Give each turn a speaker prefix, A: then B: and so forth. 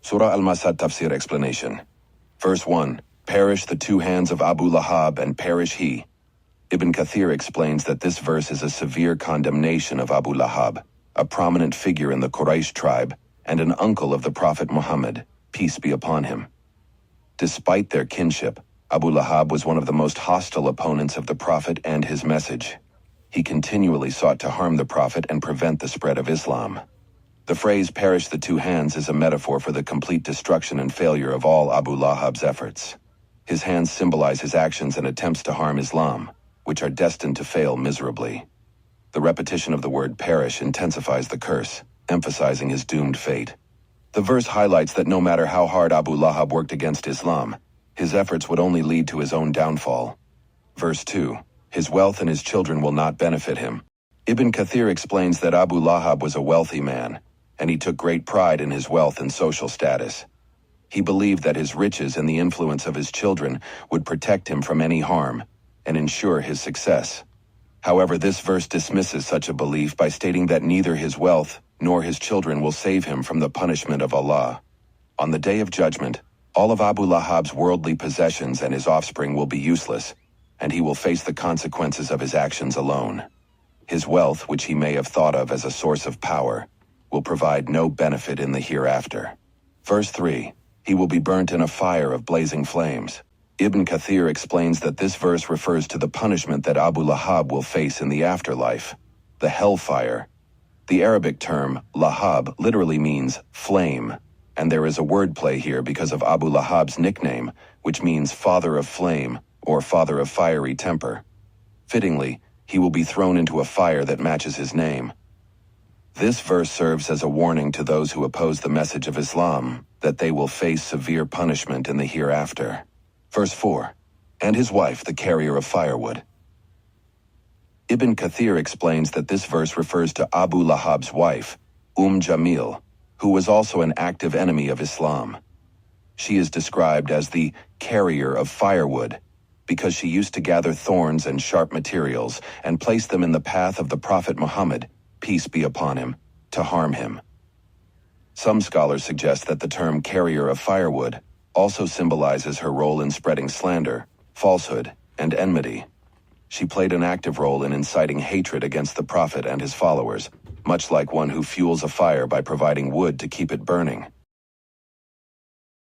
A: Surah Al-Masad Tafsir explanation. Verse 1. Perish the two hands of Abu Lahab and perish he. Ibn Kathir explains that this verse is a severe condemnation of Abu Lahab, a prominent figure in the Quraysh tribe and an uncle of the Prophet Muhammad, peace be upon him. Despite their kinship, Abu Lahab was one of the most hostile opponents of the Prophet and his message. He continually sought to harm the Prophet and prevent the spread of Islam. The phrase perish the two hands is a metaphor for the complete destruction and failure of all Abu Lahab's efforts. His hands symbolize his actions and attempts to harm Islam, which are destined to fail miserably. The repetition of the word perish intensifies the curse, emphasizing his doomed fate. The verse highlights that no matter how hard Abu Lahab worked against Islam, his efforts would only lead to his own downfall. Verse 2. His wealth and his children will not benefit him. Ibn Kathir explains that Abu Lahab was a wealthy man, and he took great pride in his wealth and social status. He believed that his riches and the influence of his children would protect him from any harm and ensure his success. However, this verse dismisses such a belief by stating that neither his wealth nor his children will save him from the punishment of Allah. On the day of judgment, all of Abu Lahab's worldly possessions and his offspring will be useless, and he will face the consequences of his actions alone. His wealth, which he may have thought of as a source of power, will provide no benefit in the hereafter. Verse 3. He will be burnt in a fire of blazing flames. Ibn Kathir explains that this verse refers to the punishment that Abu Lahab will face in the afterlife, the hellfire. The Arabic term, Lahab, literally means flame, and there is a wordplay here because of Abu Lahab's nickname, which means father of flame or father of fiery temper. Fittingly, he will be thrown into a fire that matches his name. This verse serves as a warning to those who oppose the message of Islam that they will face severe punishment in the hereafter. Verse 4. And his wife, the carrier of firewood. Ibn Kathir explains that this verse refers to Abu Lahab's wife, Jamil, who was also an active enemy of Islam. She is described as the carrier of firewood because she used to gather thorns and sharp materials and place them in the path of the Prophet Muhammad, peace be upon him, to harm him. Some scholars suggest that the term carrier of firewood also symbolizes her role in spreading slander, falsehood, and enmity. She played an active role in inciting hatred against the Prophet and his followers, much like one who fuels a fire by providing wood to keep it burning.